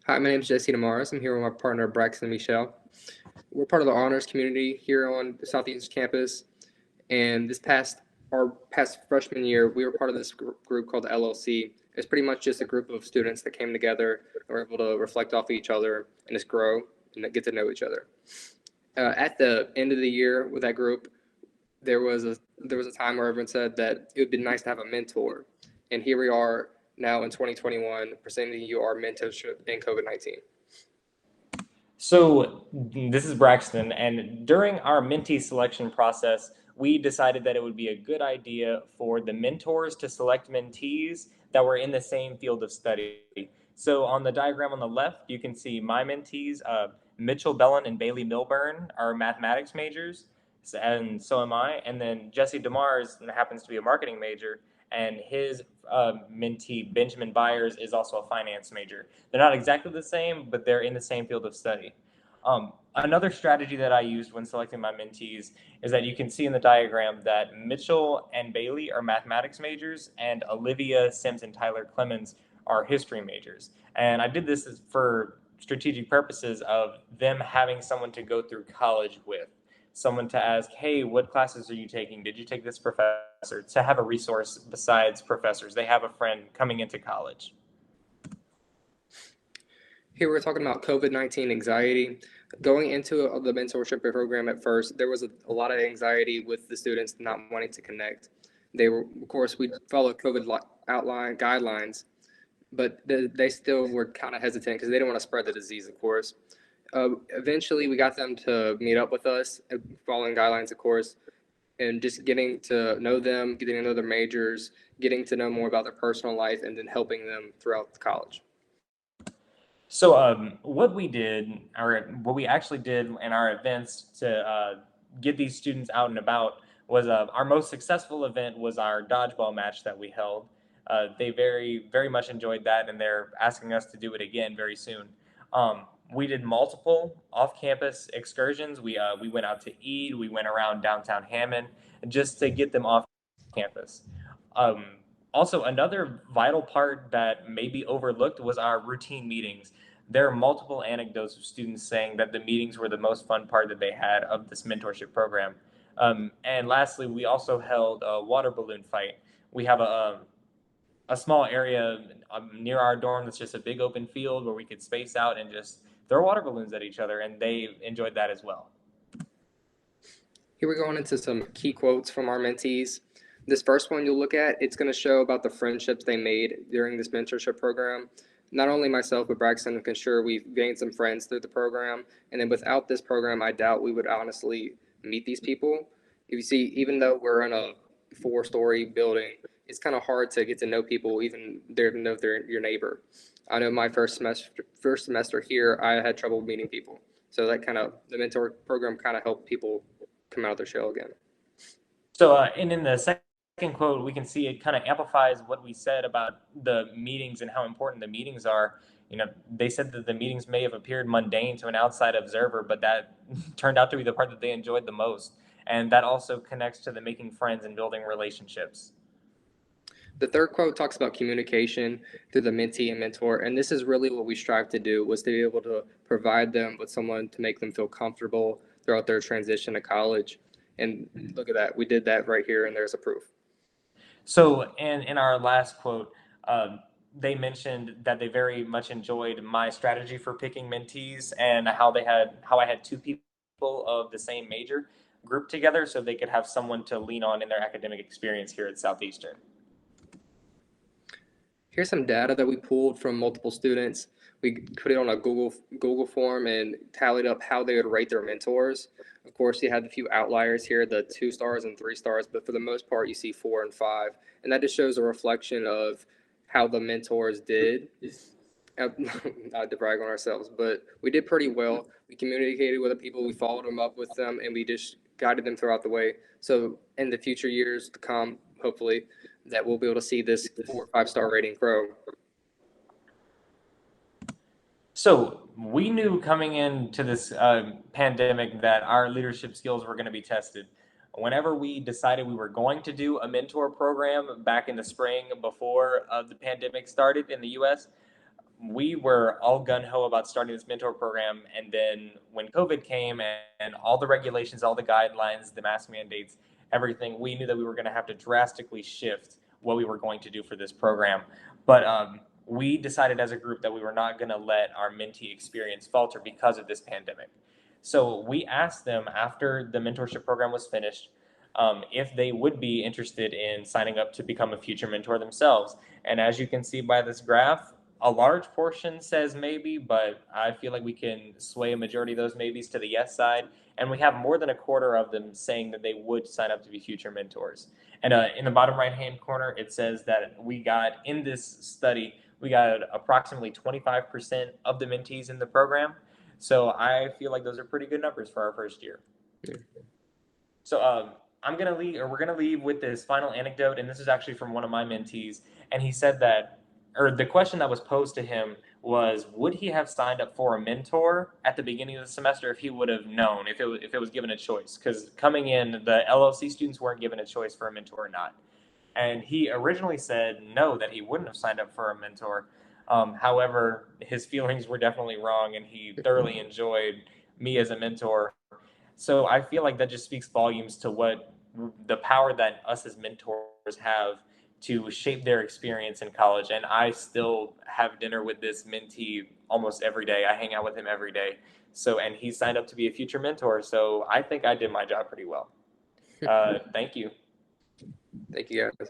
Hi, my name is Jesse Damaris. I'm here with my partner Braxton and Michelle. We're part of the honors community here on the Southeast campus, and our past freshman year, we were part of this group called LLC. It's pretty much just a group of students that came together and were able to reflect off each other and just grow and get to know each other. At the end of the year with that group, there was a time where everyone said that it would be nice to have a mentor, and here we are now in 2021 presenting you our mentorship in COVID-19. So this is Braxton, and during our mentee selection process, we decided that it would be a good idea for the mentors to select mentees that were in the same field of study. So on the diagram on the left, you can see my mentees, Mitchell Bellin and Bailey Milburn are mathematics majors, and so am I. And then Jesse DeMars happens to be a marketing major, and his mentee, Benjamin Byers, is also a finance major. They're not exactly the same, but they're in the same field of study. Another strategy that I used when selecting my mentees is that you can see in the diagram that Mitchell and Bailey are mathematics majors, and Olivia Sims and Tyler Clemens are history majors. And I did this for strategic purposes of them having someone to go through college with, someone to ask, hey, what classes are you taking? Did you take this professor? To have a resource besides professors. They have a friend coming into college. Here we're talking about COVID-19 anxiety. Going into the mentorship program at first, there was a lot of anxiety with the students not wanting to connect. Of course, we followed COVID outline guidelines, but they still were kind of hesitant because they didn't want to spread the disease, of course. Eventually, we got them to meet up with us, following guidelines, of course, and just getting to know them, getting to know their majors, getting to know more about their personal life, and then helping them throughout college. So, what we did, or what we actually did in our events to get these students out and about, was our most successful event was our dodgeball match that we held. They very much enjoyed that, and they're asking us to do it again very soon. We did multiple off-campus excursions. We went out to eat. We went around downtown Hammond just to get them off campus. Um, Also, another vital part that may be overlooked was our routine meetings. There are multiple anecdotes of students saying that the meetings were the most fun part that they had of this mentorship program. And lastly, we also held a water balloon fight. We have a small area near our dorm that's just a big open field where we could space out and just throw water balloons at each other, and they enjoyed that as well. Here we're going into some key quotes from our mentees. This first one you'll look at, it's going to show about the friendships they made during this mentorship program. Not only myself, but Braxton can sure we've gained some friends through the program. And then without this program, I doubt we would honestly meet these people. If you see, even though we're in a 4-story building, it's kind of hard to get to know people, even though they're your neighbor. I know my first semester here, I had trouble meeting people. So the mentor program kind of helped people come out of their shell again. So, and in the second quote, we can see it kind of amplifies what we said about the meetings and how important the meetings are. You know, they said that the meetings may have appeared mundane to an outside observer, but that turned out to be the part that they enjoyed the most. And that also connects to the making friends and building relationships. The third quote talks about communication through the mentee and mentor, and this is really what we strive to do, was to be able to provide them with someone to make them feel comfortable throughout their transition to college. And look at that, we did that right here, and there's a proof. So, in our last quote, they mentioned that they very much enjoyed my strategy for picking mentees and how I had two people of the same major grouped together so they could have someone to lean on in their academic experience here at Southeastern. Here's some data that we pulled from multiple students. We put it on a Google form and tallied up how they would rate their mentors. Of course, you had a few outliers here, the 2 stars and 3 stars, but for the most part, you see 4 and 5, and that just shows a reflection of how the mentors did. Not to brag on ourselves, but we did pretty well. We communicated with the people, we followed them up with them, and we just guided them throughout the way. So in the future years to come, hopefully, that we'll be able to see this 4 or 5 star rating grow. So we knew coming into this pandemic that our leadership skills were going to be tested. Whenever we decided we were going to do a mentor program back in the spring before the pandemic started in the U.S., we were all gun ho about starting this mentor program. And then when COVID came and all the regulations, all the guidelines, the mask mandates, everything, we knew that we were going to have to drastically shift what we were going to do for this program. But we decided as a group that we were not going to let our mentee experience falter because of this pandemic. So we asked them after the mentorship program was finished if they would be interested in signing up to become a future mentor themselves. And as you can see by this graph, a large portion says maybe, but I feel like we can sway a majority of those maybes to the yes side. And we have more than a quarter of them saying that they would sign up to be future mentors. And in the bottom right hand corner, it says that we got in this study, we got approximately 25% of the mentees in the program. So I feel like those are pretty good numbers for our first year. Yeah. So we're gonna leave with this final anecdote, and this is actually from one of my mentees, and he said that, or the question that was posed to him was, would he have signed up for a mentor at the beginning of the semester if he would have known, if it was given a choice? Because coming in, the LLC students weren't given a choice for a mentor or not, and he originally said no, that he wouldn't have signed up for a mentor. However, his feelings were definitely wrong, and he thoroughly enjoyed me as a mentor. So I feel like that just speaks volumes to what the power that us as mentors have to shape their experience in college. And I still have dinner with this mentee almost every day. I hang out with him every day. So, and he signed up to be a future mentor. So I think I did my job pretty well. Thank you. Thank you guys.